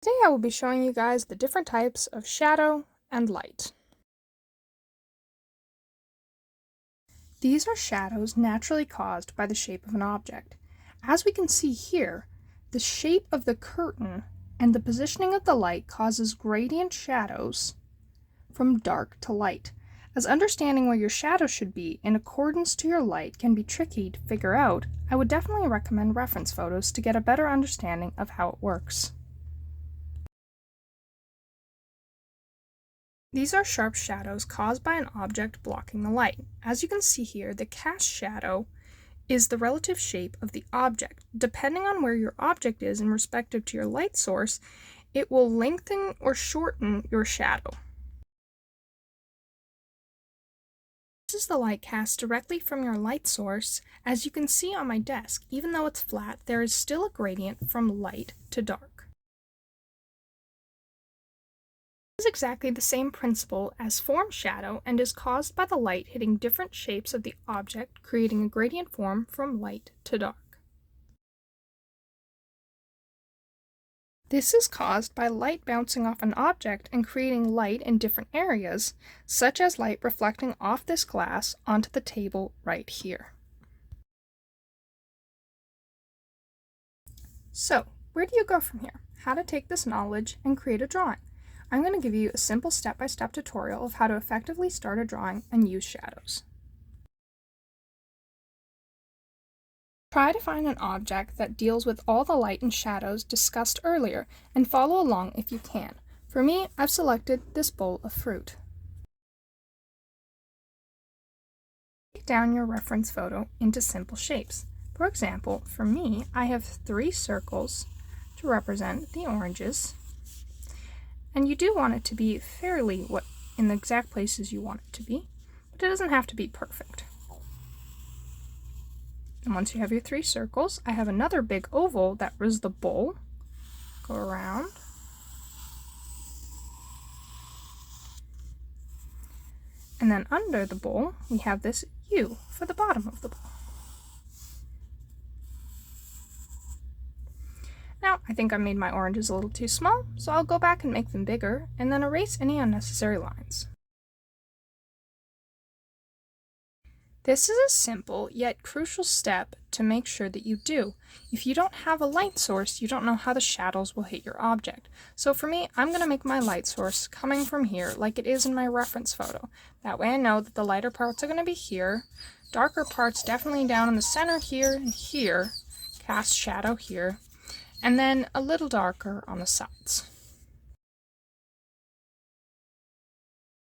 Today I will be showing you guys the different types of shadow and light. These are shadows naturally caused by the shape of an object. As we can see here, the shape of the curtain and the positioning of the light causes gradient shadows from dark to light. As understanding where your shadow should be in accordance to your light can be tricky to figure out, I would definitely recommend reference photos to get a better understanding of how it works. These are sharp shadows caused by an object blocking the light. As you can see here, the cast shadow is the relative shape of the object. Depending on where your object is in respective to your light source, it will lengthen or shorten your shadow. This is the light cast directly from your light source. As you can see on my desk, even though it's flat, there is still a gradient from light to dark. This is exactly the same principle as form shadow and is caused by the light hitting different shapes of the object, creating a gradient form from light to dark. This is caused by light bouncing off an object and creating light in different areas, such as light reflecting off this glass onto the table right here. So, where do you go from here? How to take this knowledge and create a drawing? I'm going to give you a simple step-by-step tutorial of how to effectively start a drawing and use shadows. Try to find an object that deals with all the light and shadows discussed earlier and follow along if you can. For me, I've selected this bowl of fruit. Break down your reference photo into simple shapes. For example, for me, I have 3 circles to represent the oranges. And you do want it to be fairly in the exact places you want it to be, but it doesn't have to be perfect. And once you have your 3 circles, I have another big oval that was the bowl. Go around. And then under the bowl, we have this U for the bottom of the bowl. Now, I think I made my oranges a little too small, so I'll go back and make them bigger, and then erase any unnecessary lines. This is a simple yet crucial step to make sure that you do. If you don't have a light source, you don't know how the shadows will hit your object. So for me, I'm going to make my light source coming from here like it is in my reference photo. That way I know that the lighter parts are going to be here, darker parts definitely down in the center here and here, cast shadow here, and then a little darker on the sides.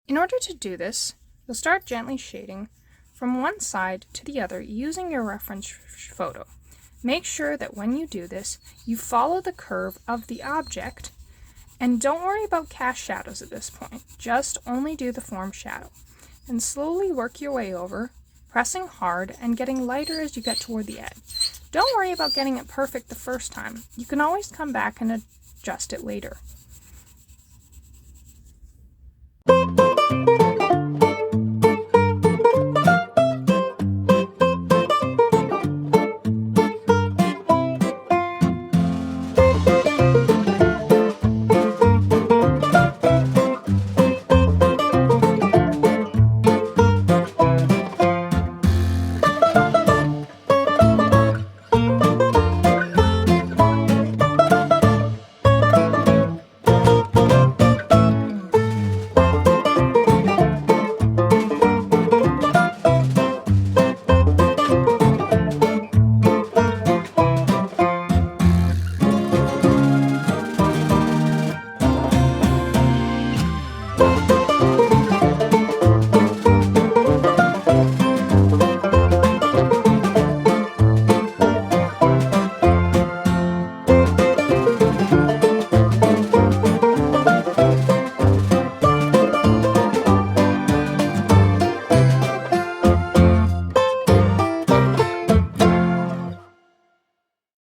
In order to do this, you'll start gently shading from one side to the other using your reference photo. Make sure that when you do this, you follow the curve of the object, and don't worry about cast shadows at this point. Just only do the form shadow, and slowly work your way over, pressing hard and getting lighter as you get toward the edge. Don't worry about getting it perfect the first time. You can always come back and adjust it later.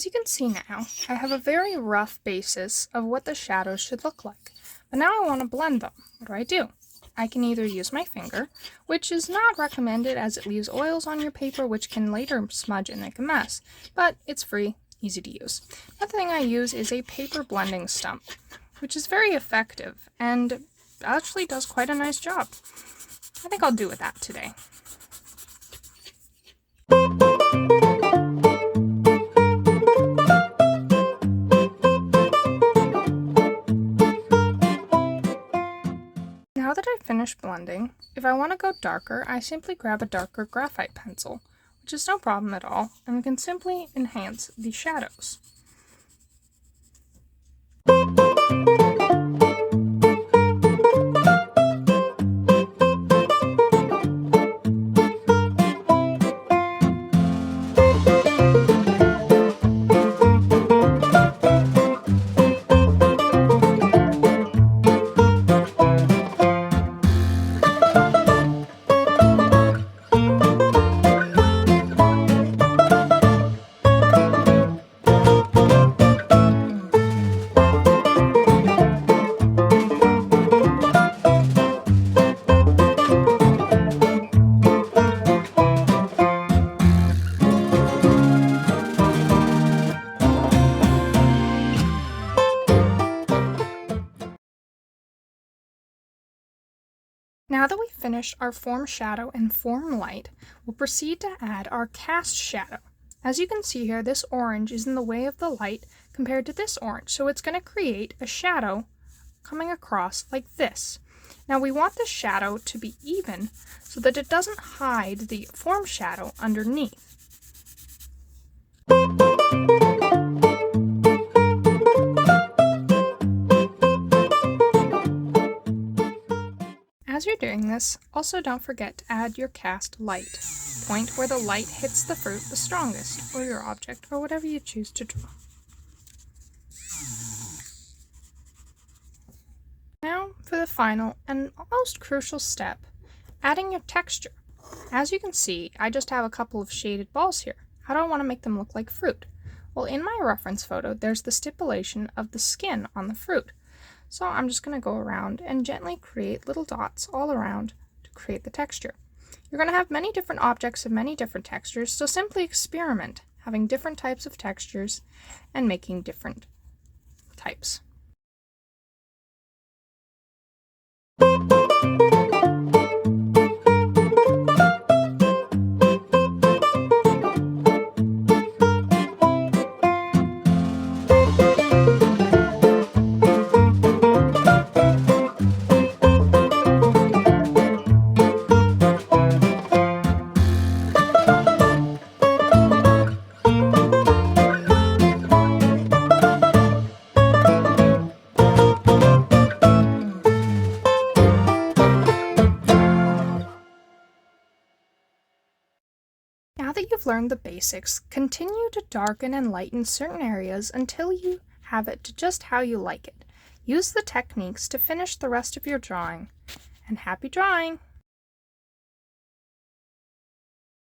As you can see now, I have a very rough basis of what the shadows should look like. But now I want to blend them. What do? I can either use my finger, which is not recommended as it leaves oils on your paper which can later smudge and make a mess, but it's free, easy to use. Another thing I use is a paper blending stump, which is very effective and actually does quite a nice job. I think I'll do with that today. Now that I've finished blending, if I want to go darker, I simply grab a darker graphite pencil, which is no problem at all, and we can simply enhance the shadows. Now that we've finished our form shadow and form light, we'll proceed to add our cast shadow. As you can see here, this orange is in the way of the light compared to this orange, so it's going to create a shadow coming across like this. Now we want the shadow to be even so that it doesn't hide the form shadow underneath. As you're doing this, also don't forget to add your cast light. Point where the light hits the fruit the strongest, or your object, or whatever you choose to draw. Now for the final and most crucial step, adding your texture. As you can see, I just have a couple of shaded balls here. How do I want to make them look like fruit? Well, in my reference photo, there's the stipulation of the skin on the fruit. So I'm just going to go around and gently create little dots all around to create the texture. You're going to have many different objects of many different textures, so simply experiment, having different types of textures and making different types. Now that you've learned the basics, continue to darken and lighten certain areas until you have it to just how you like it. Use the techniques to finish the rest of your drawing. And happy drawing!